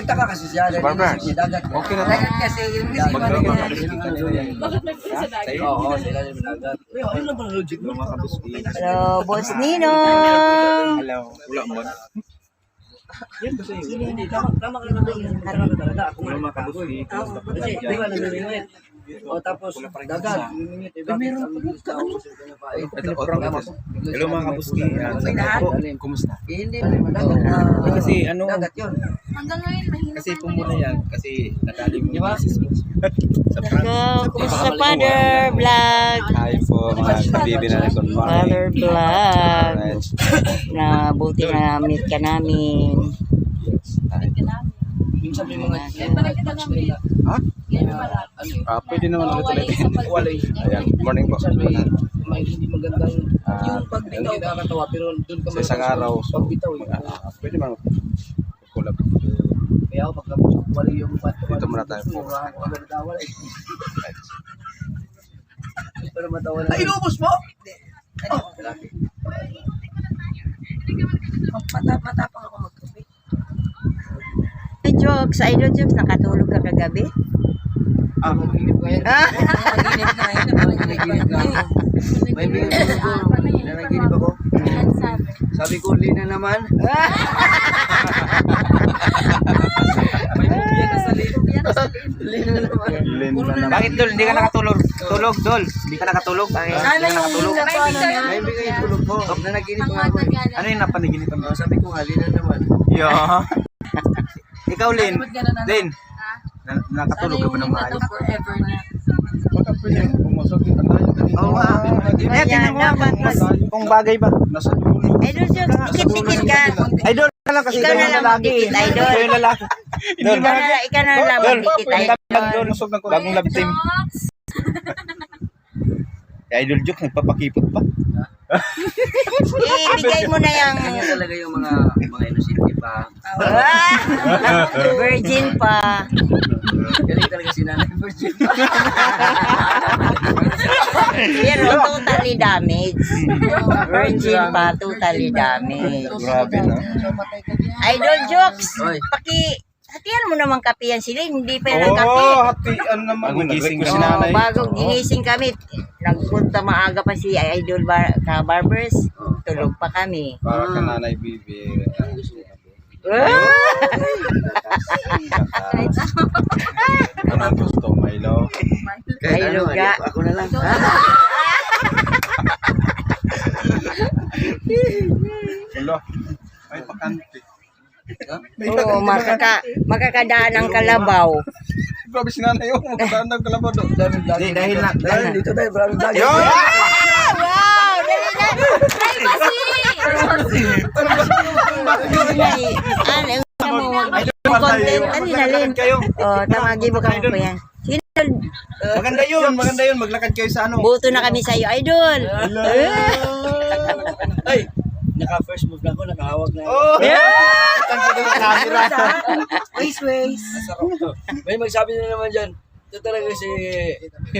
nagtaka kasi siya. Barber. Dagat. Okay na Dagat kasi. Bakit may pala sa dagat? Oo, sila yung dagat. Ano na pala logic mo? Hello, Boss Nino. Hello. Wala mo. Yan kasi. Tama ka na doon. Tama talaga. Ako nga makabuski. Kasi, di ba, naliliwit. O tapos, dagat. Meron pa. Hello mga kabuski. Kumusta? Hindi. Kasi ano, Dagat yun. Hanggang ngayon, mahina kasi pumuna yan. Kasi nadalim Di ba? sa prank. Go, kumusta Father Vlog? Hi po mga kabibi na good Father morning. Vlog. Na buti na meet ka namin. Minsan may mga Ha? Pwede naman ulit. Ayan, morning po. may hindi magandang yung pagbitaw nakakatawa pero doon ka Sa isang araw, so, pagbitaw pwede man kulab. kaya ako pagka wala yung Dito muna tayo po. pero matawa na ay lubos mo matapang ako magkape Idol jokes, nakatulog ka kagabi? maginip ko yan maginip na yun maginip na ako may binigay ko nanaginip ako sabi ko Lina naman may bubya na sa Lina naman Bakit Dol? Hindi ka nakatulog? Tulog Dol? Hindi ka nakatulog? Hindi ka nakatulog? may bigay yung tulog ko nanaginip ko ako Ano yung napanaginipan mo? sabi ko nga Lina naman Yeah. Ikaw Lin? Lin? Nakatulog ka ba ng maayos? forever na. Oo nga. Eh, tingnan mo nga kung bagay ba. Nasa dulo. Idol jokes, dikit-dikit ka. Idol ka lang kasi Ikaw na lang magdikit, Idol. Ikaw yung lalaki. Dol. Ikaw na lang Dol. magdikit, Dol. Idol. Bagong love team. Idol joke, nagpapakipot pa. Ibigay mo na yung kanya talaga yung mga inosente pa virgin pa. galing talaga si Nanay Virgin Pero totally damaged. Virgin pa, totally damaged. Grabe no. Idol jokes, Oy. hatihan mo naman kape yan sila, hindi pa yan ang kape. Oo, hatian naman. Gising ko si nanay. Bago ginising kami, nagpunta maaga pa si Idol Barbers, tulog pa kami. Para ka nanay bibi. Ano gusto, Milo? Ay, luga. ako na lang Hello. Ay, pakante. Oo, makakadaan ang kalabaw. Grabe si nanay yung magkadaan ng kalabaw doon. Dahil na. dahil dito tayo maraming dahil Yo! Wow! Dali na! Content, dali na Lin. Oh, tamagi mo kami po yan. Sino? Maganda yun, maganda yun. Maglakad kayo sa ano. Buto na kami sa'yo, Idol. ay naka first move na ako nakahawak na ako. Oh! Yeah! Tangka na sa camera. Waste. Sarap to. May magsabi na naman dyan ito talaga si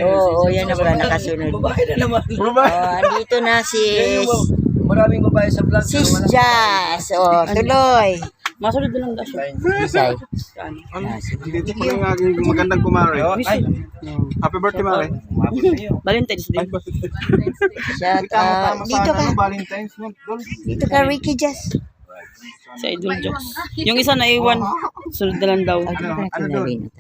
Oo, yan na pala nakasunod. babae na naman Oh, andito na si yan yung maraming babae sa vlog Sis Jazz. Oh, tuloy. Masunod na lang daw siya. Isay. Dito pa yung aking magandang kumare. Ay, happy birthday, Mare. Valentine's Day. Shout out. Dito ka. Valentine's month, Dol. Dito ka, Ricky Jazz. Sa Idol Jokes. Yung isa na iwan. Sunod na lang daw. Ano doon?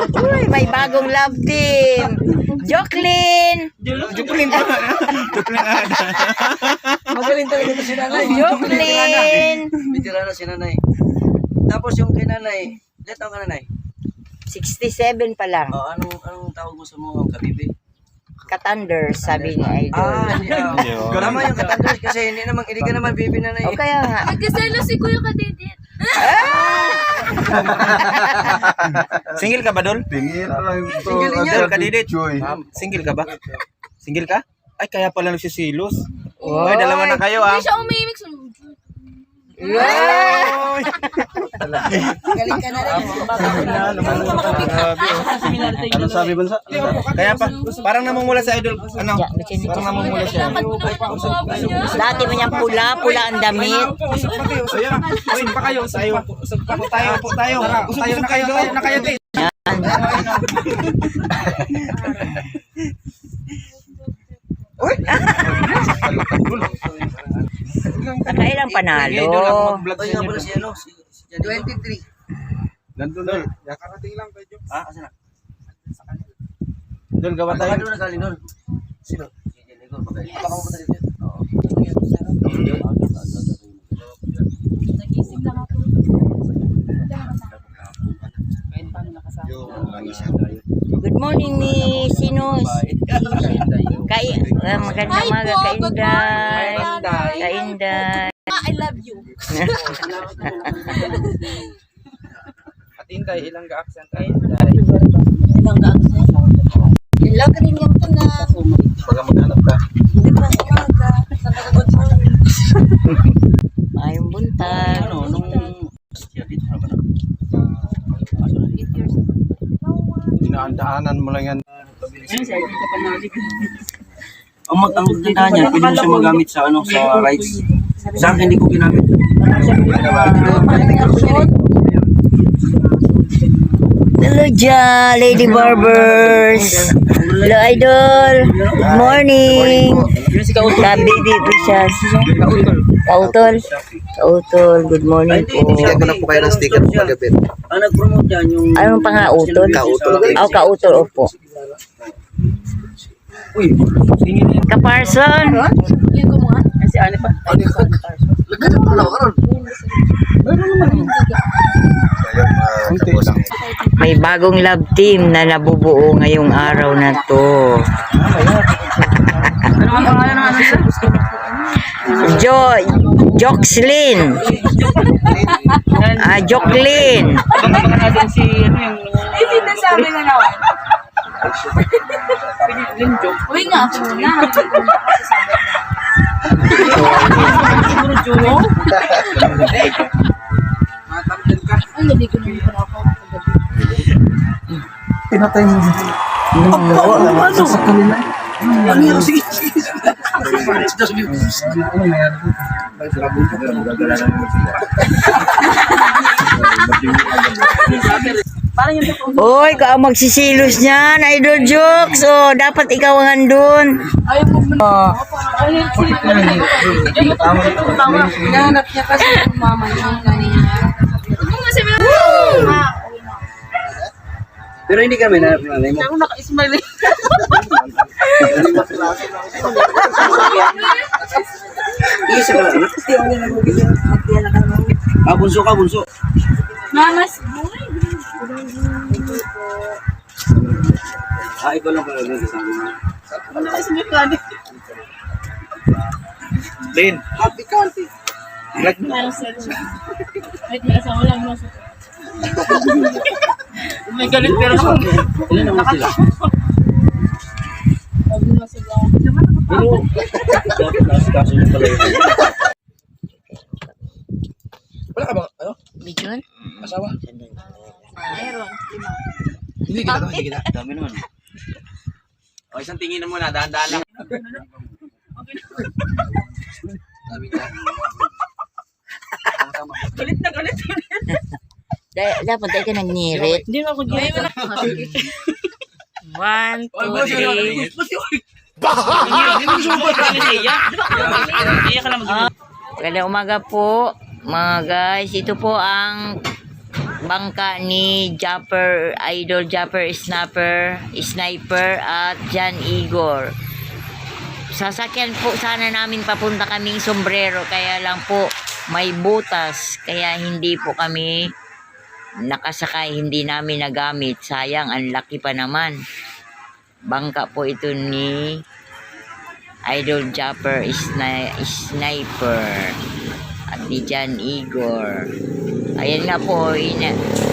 Uy, may bagong love team. Joclyn. Jukulin pa. Jukulin ada. magaling talaga ito si nanay Joclyn. Veterano si nanay tapos yung kay nanay ilan taon ka nanay 67 pa lang. anong tawag mo sa mga kabibi Katanders, sabi ni Idol. tama yung katanders kasi hindi ka naman bibi nanay O kaya nga. Nagkasalo si Kuya Kadidit. Single ka ba, Dol? Single Dol, kadidit. Joy. Single ka ba? Single ka? Ay, kaya pala nagsisilos. Ay, dalawa na kayo, ah. Hindi siya umimik. Yeah! Galing ka na rin. Ano sabi mo sa? Kaya pa, parang namumula sa idol. Ano? Parang namumula siya. Dati mo niyang pula ang damit. Ayun, ayun pa kayo. Usap pa tayo. Tayo na kayo. Din. Uy! Nakailang panalo. Ay, nga pala si ano, si Janine. 23. Nandun dol. Yakarating lang kay Jok. Ah, kasi na. Dol, gawa tayo. Ano na galing doon? Sino? Si Janine. Baka mo pa dito. Oo. Nag-isip lang ako. Good morning ni sino? Magandang umaga Kainday. Kainday. I love you. At Inday, ilang ga-accent ay Inday. Ilang ka-accent? Ilang ka rin yung na. Baga maghanap ka. Hindi pa umaga. Sa good morning. Mayong buntag. Ano, nung... Dito na ba na? 8 years ago. Inaandaanan mo lang yan. Ang magandaan niya, pwede mo siya magamit sa ano, sa rights. Sa akin, hindi ko ginamit. Hello dyan, Lady Barbers. Hello Idol. Good morning. Ka baby precious. Kautol. Good morning po. Bigyan ko na po kayo ng sticker po kagabi. Ang nag-promote yan yung... Anong pang utol? Kautol, opo. Uy, singin yan. Kaparson. Yung gumawa? Si Ani pa. Lagyan mo lang, karon. May bagong love team na nabubuo ngayong araw na to. Ano ang pangalan ng ano sila? Jocelyn. Joclyn. Baka natin si ano yung... Ay, sinasabi na naman. Yung joke. Uy nga, ako na. Siguro Juno. Ay, hindi ko na pala ako. Pinatay mo. Ano? Sa kanila. Ano yun? Sige. Parang yung totoo. Oy, ka magsisilos niyan, Idol Jokes. Oh, dapat ikaw ang handun. Ayaw mo Oh. Ay, tawa. Hinahanap niya kasi yung mama niya kanina. Ano nga sabi na? Pero hindi kami nanay mo. Ako naka-smile eh. Isa ka lang. Bunso ka, bunso. Mamas. Ikaw lang pala rin kasama mo. Ano kasi may plano? Lin. Parang sa wait, may asawa lang mo. May galit pero ako. Ilan naman sila? Huwag mo sila. Pero, dapat nasikaso niyo pala yun. Wala ka ba? Ano? Bijon? Asawa? Meron. 5. Hindi kita. Hindi kita. Dami naman. O, isang tingin na muna. Dahan-dahan lang. Dami ka. Galit na galit. Dapat tayo ka nag-nirit. Hindi na ako galit. 1, 2, 3. Iyak ka lang mag-iyak. Magandang umaga po, mga guys. Ito po ang bangka ni Japper, Idol Japper Sniper at Jan Igor. Sasakyan po sana namin papunta kaming Sombrero, kaya lang po may butas, kaya hindi po kami nakasakay, hindi namin nagamit. Sayang, ang laki pa naman. Bangka po ito ni Idol Japper Sniper at ni Jan Igor. Ayan nga po,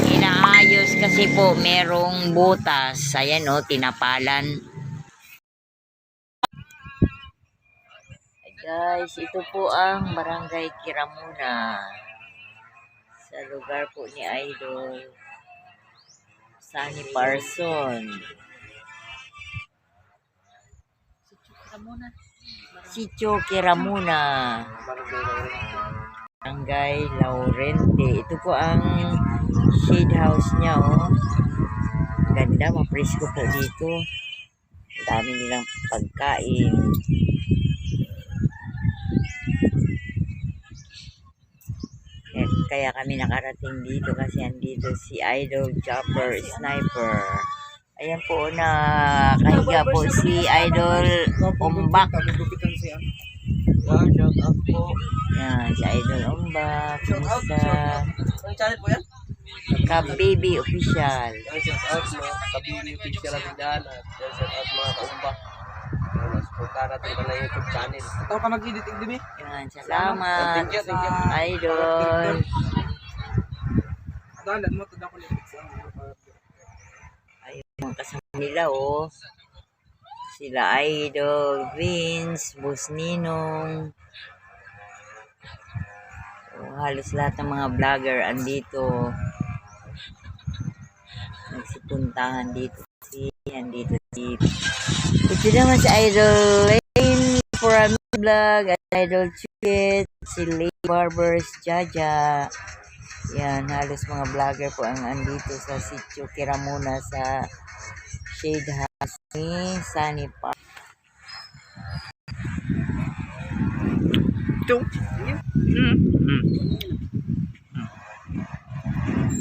inaayos kasi po merong butas. Ayan o, tinapalan. Guys, ito po ang Barangay Kiramuna. Sa lugar po ni Idol Sunny Parson. Sitio Kiramuna. Barangay Laurente. Ito po ang shade house niya, oh. Ganda, mapresko po dito. Ang dami nilang pagkain. Kaya kami nakarating dito kasi andito si Idol Chopper Sniper. Ayan po, nakahiga po si Idol Umbak. Shout out po. Yan, si Idol Umbak. Kumusta? Ang channel po yan? Ka-Baby Official. Shout out mga kabili official natin dyan. At shout out mga kaumbak. Punta natin ka na YouTube channel. Ito ka mag-edit, Igdibi? Yan, salamat. Thank you. Idol. Dalan mo, ito ako ulit. Ayun, mga kasama nila, oh. Sila Idol, Vince, Boss Ninong. Oh, halos lahat ng mga vlogger andito. Nagsipuntahan dito si ito naman si Idol Lane for a vlog, Idol Chit, si Lane Barbers, Jaja. Yan, halos mga vlogger po ang andito sa Sitio Kiramuna sa shade house ni Sunny Park.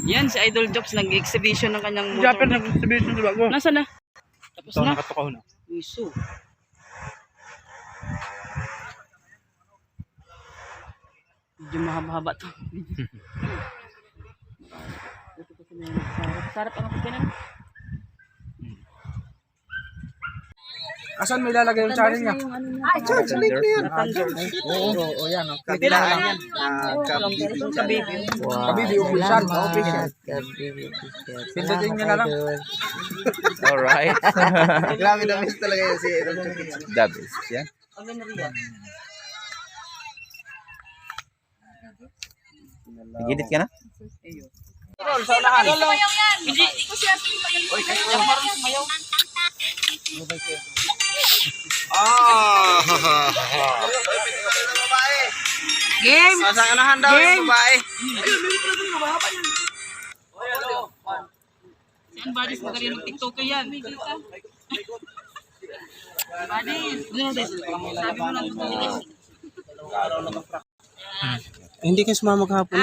Yan, si Idol Jobs nag-exhibition ng kanyang motor. Japper nag-exhibition, di ba ko? Nasaan na? Tapos Ito, na? nakatukaw na. Iso. Medyo mahaba-haba to. Sarap ang kapinan. Asan mo ilalagay yung channel niya? Ay, George, link na yan. Oo, yan. Kapila lang yan. Kabibi. Wow, Kabibi official. salamat. Official. Kabibi official. Pindutin nyo na lang. Idol. Alright. Grabe na miss talaga yun si Aaron. The best, yan. Nag-edit ka na? Game! Masakanahan daw yung babae. Si Anbadis magaling ng TikTok yan. Anbadis! Sabi mo lang ito. Hindi kayo sumama kahapon.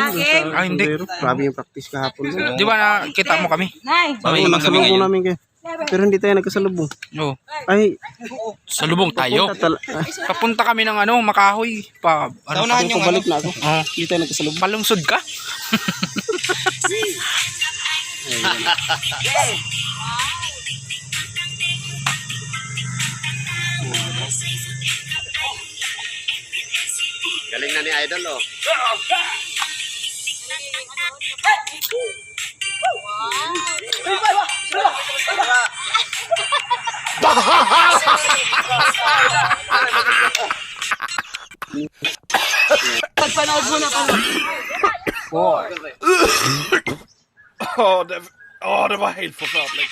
Hindi. Grabe yung practice kahapon. Di ba nakita mo kami? Nay! Oo, nakasalubong namin kayo. Pero hindi tayo nagkasalubong. Oo. Ay, Sa lubong tayo. Papunta kami ng Makahoy. Naunahan yung balik na ako. Oo. Hindi tayo nagkasalubong. Palungsod ka? Galing na ni Idol, oh. Pagpanood mo na pa. Det var helt forferdelig.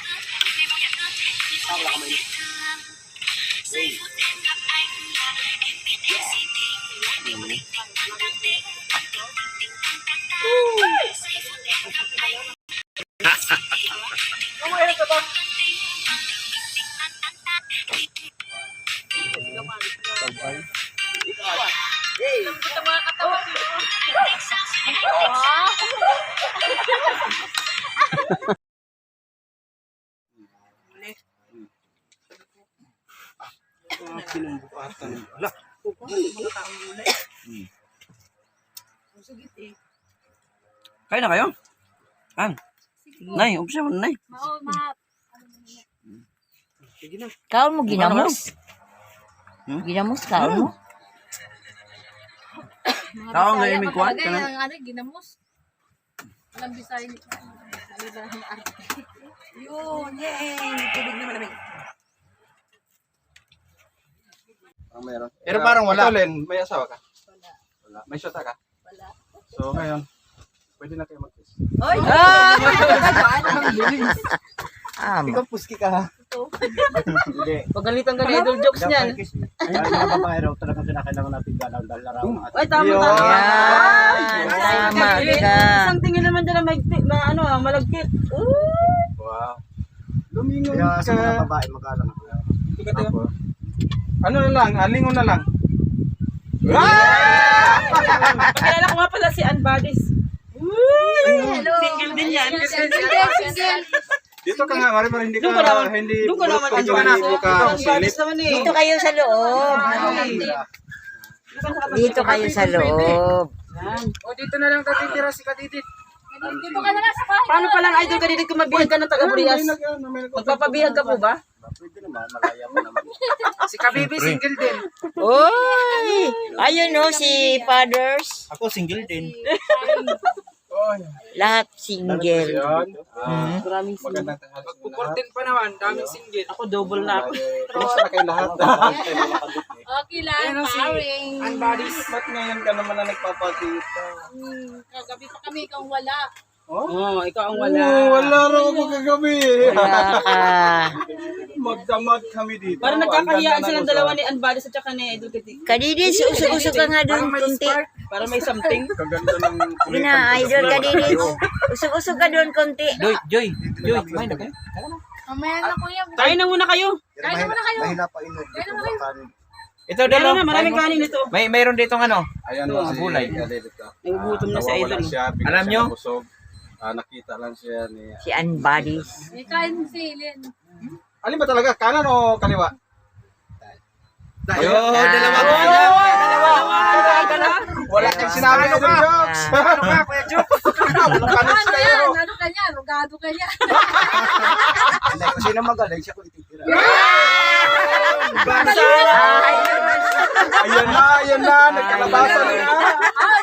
Kayo na kayo? An? Nay, umpisa mo na, Nay. Kaon mo ginamos? Ginamos kaon mo? Tao nga yung may kuwan. Ano, ginamos. Alam Bisaya ni Yun, yay! Tubig naman namin. Meron. Pero parang wala. Ikaw, Len, may asawa ka? Wala. May shota ka? Wala. So, ngayon, pwede na kayo mag-kiss. Ikaw puski ka ha. Hindi. Pagalitan ka ni Idol Jokes niyan. Ayun, mga babae raw, talagang kinakailangan natin galaw dahil larawan at Ay, tama, Yun. tama. Yan. Tama ka. Isang tingin naman dyan na ano, malagkit. Wow. Lumingon kaya sa mga ka. babae magalang. Ako. Ano na lang, alingon na lang. Pakilala ko nga pala si Ann Badis. Hello. Single din yan. Single. Dito ka nga, Marimar, hindi Doon ko naman, hindi doon ko naman. bulot ko, hindi ka Ann silip. Badis naman eh. Dito kayo sa loob. Dito kayo sa loob. Dito na lang tatitira si Kadidit. Dito ka na lang sa bahay. Paano palang Idol ka dito kung mabihag ka ng taga-Burias? Magpapabihag ka po ba? Pwede naman, malaya pa naman. Si Kabibi single din. Oy! Ayun no, si Fathers. Ako single din. Lahat single. Yan. Maraming Magandang tanghali sa lahat. Kukurtin pa naman, daming single. Ako double na ako. Kumusta na kayo lahat? Okay lang, paring. Unbodies. Ba't ngayon ka naman na nagpapakita? Kagabi pa kami kung wala. Oo, ikaw ang wala. Wala raw ako kagabi. Wala ka. Magdamag kami dito. Parang nagkakahiyaan Ang silang ganda ng dalawa ni Ann Badis at saka ni Idol Kadidit. Kadidit, usok-usok ka nga doon kunti. Para may something. Kaganda ng Gina, Idol Kadidit. Usok-usok ka doon kunti. Joy, kumain na kayo? Mamaya na kuya. Kain na muna kayo. Kain na muna kayo. Mahina pa inog. Dito mga kanin. Ito Dalo dalo. na, maraming kanin ito. Mayroon ditong ano. Ayan Ito, o, si gulay. Nagugutom na si Nawawala Idol. siya, bigla Alam siya nyo? nabusog. Nakita lang siya ni... Si Unbodies. May kain mo si Ellen. Alin ba talaga? Kanan o kaliwa? Ayun, dalawa. Wala kang sinabi ng jokes. Ano ka, Kuya Jokes? Walang kanis Ano kayo. yan? Ano ka niya? Rugado ka niya. Hindi, kung sino magaling, siya ko ititira. Ayan na, nagkalabasan na.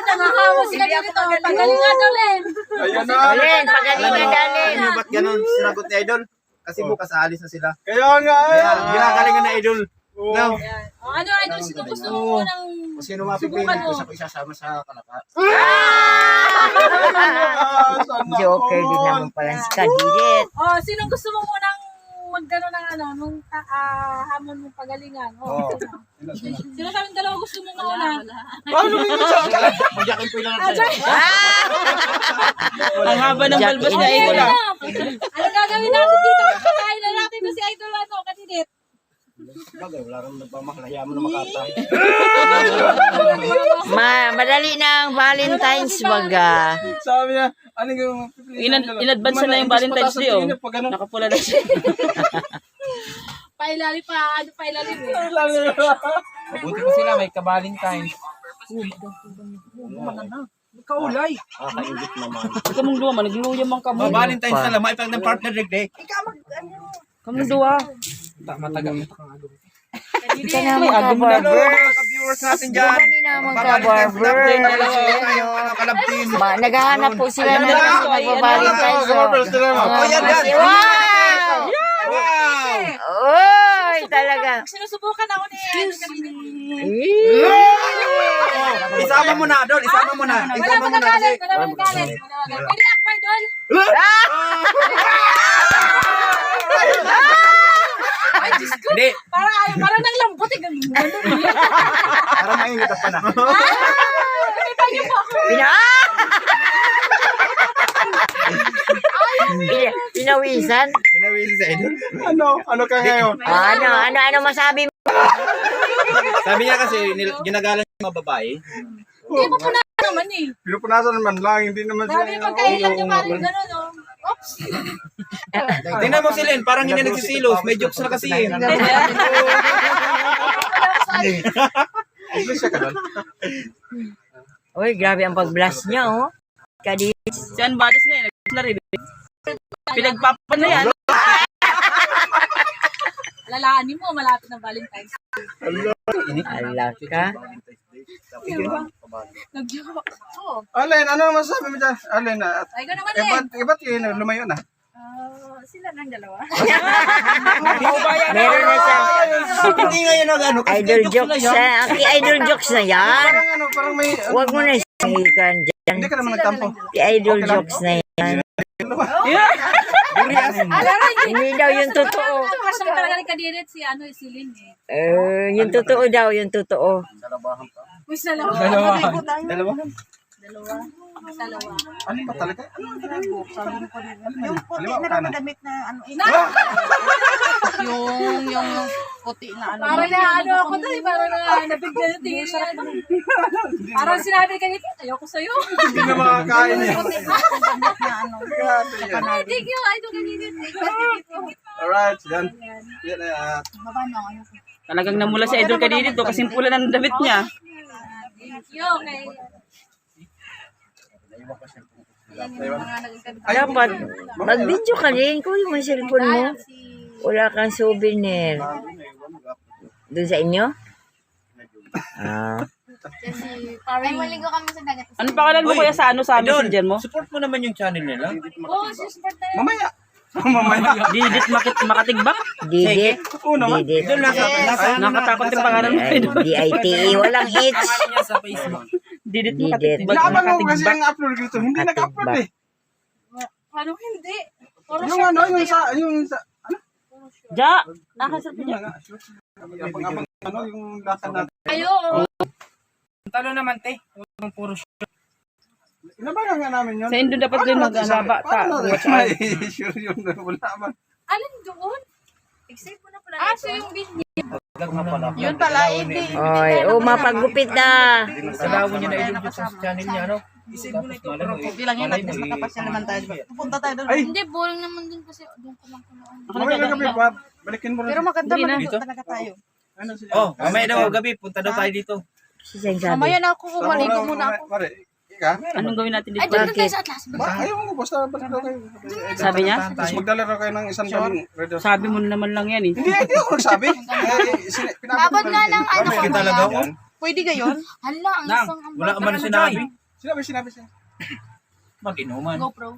Nakakawas ka dito. Pagalingan daw, Len. Ayan na. Alin, pagalingan dalin. Ano ba't ganun sinagot ni Idol? Kasi bukas aalis na sila. Kaya nga. Ginagalingan na Idol. No. Ano, Idol, sino gusto mo ng... Kung sino mapipili ko, siya ko isasama sa Kalaka. Joker din naman pala si Kadidit. Oh, sino gusto mo munang magdano ng ano, nung hamon mong pagalingan? Oh, sino sa dalawa gusto mo mauna? Paano mo yun sa akin? Magyakin ko lang Ah, sa'yo. Ang haba ng Jack balbas in ni the Idol. Bola. Ano gagawin natin dito? Kakain na natin na si Idol ano, Kadidit. Bagay, wala rin nagpamahlaya mo na makatay. Madali na ang Valentine's baga. Sabi niya, ano yung pipiliin? In-advance na yung Valentine's Day, oh. Nakapula na siya. Pailalim pa, ano pailalim eh. Mabuti pa sila, may ka-Valentine's. Kaulay. Kakaingit naman. Ikaw mong duwa, nagluyam ang kamo. Valentine's na lang, maipag ng partner day. Kamong duwa. Matagal. Ika na magka-barber. Viewers natin dyan. Gani na magka-barber. Naghahanap po sila ng magpa-Valentine's. Oh, yan. Wow! Oy, talaga. Sinusubukan ako ni Kadidit. Isama mo na, Dol. Isama mo na. Wala Isama mo mo na. nagalit, wala mo nagalit. Pwede akbay, Dol. Ay, Diyos ko. Hindi. Parang nang lambot eh. Ganun eh. Para mainit ang panahon. Nakita niyo po ako. Pinawisan? Pinawili sa Idol. Ano ka ngayon? Ano masabi mo? Sabi niya kasi, ginagalang yung mga babae. Hindi mo po naman eh. Pinupunasan naman lang, hindi naman Grabe yung pagkailan niyo parang gano'n oh. Oops. Tingnan mo si Len, parang hindi nagsisilos. May jokes na kasi eh. English siya ka doon. Uy, grabe ang pag-blast niya, oh. Kadidit. Si Ann Badis nga, na rin. Pinagpapan na yan. Lalaanin mo, malapit ng Valentine's. Ala ka. Nag-joke ako. Alin, ano masasabi mo dyan? Alin, Ay, ko naman eh. iba't yun, lumayo na. sila ng dalawa. Meron na siya. Hindi nga yun ang ano. kasi Idol jokes jokes na yan. na. Aki idol jokes na yan. Parang ano, parang may... Huwag mo na sihikan dyan. Hindi ka naman nagtampo. Aki idol jokes na yan. Hindi daw yung totoo. Kasi talaga ni Kadirit si Lynn eh. Yung totoo daw, yung totoo. Uy, dalawa. Dalawa. Dalawa. Ano ba talaga? Yung puti na lang damit na ano. Yung puti na ano. Parang na ano ako tayo, parang na nabigla yung tingin siya. Parang sinabi ka nito, ayoko sa'yo. Hindi na makakain niya. Na ano. Thank you, I don't need it. Alright, yan. Yan na. Talagang namula si Idol Kadidit to kasi pula ng damit niya. Thank you, okay. Dapat, mag-video ka din. Kunin mo yung cellphone mo. Wala kang souvenir. Doon sa inyo? Ah. Ay, maligo kami sa dagat. Ano pangalan mo kuya sa messenger mo? Support mo naman yung channel nila. Oo, support na yun. Mamaya. Mamaya. Didit Makatigbak? Didit. Oo naman. Didit. Doon nasa Nakatakot yung pangalan mo. D-I-T-E. Walang H. sa Facebook. Didit Didit. Naaban mo kasi ang upload dito. Hindi nag-upload eh. Ano hindi? Puro Yung ano, yung sa, ano? Ja! Nakasal ko Yung niya. nga, abang ano, yung lakad natin. kayo. Talo naman, te. Puro Inabagan nga namin yun. Sa Indo dapat din mag-alaba. Paano natin? Sure yun. Wala man. Alin doon? Except mo na pala. So yung video. Yun pala, hindi. Oy, mapagupit na. Sa niya na ilog sa channel niya, ano? Hindi lang yun, at least nakapasya naman tayo. Pupunta tayo doon. Ay! Hindi, boring naman din kasi doon ko lang kunoon. Mamaya na gabi, Bob. Balikin mo rin. Pero maganda Hindi na. maligo talaga tayo. Ano siya? Oh, mamaya daw gabi, punta daw tayo dito. Sisang sabi. Mamaya na ako, maligo muna ako. Mare, ika? Anong gawin natin dito? Ay, doon tayo sa Atlas. Ayaw mo, basta balik daw kayo. Sabi niya? Tapos magdala raw kayo ng isang daming red horse. Sabi mo naman lang yan eh. Hindi ako nagsabi. Babad nga lang ano ko. Talaga ako. Pwede gayon? Hala, ang Nang, isang wala ka man sinabi. Sinabi siya. Mag-inuman. GoPro.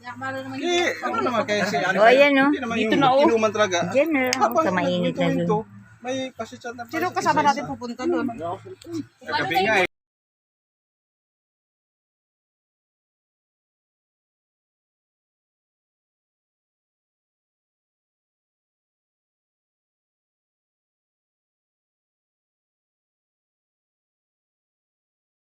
Yakmaro naman yun. Eh, ano naman kayo si ano? Oh, ayan, no? Hindi naman Dito yung na, oh. inuman talaga. Diyan na lang ako sa mainit na Habang dun. may pasisyan na. Sino kasama natin pupunta doon? Gabi nga eh.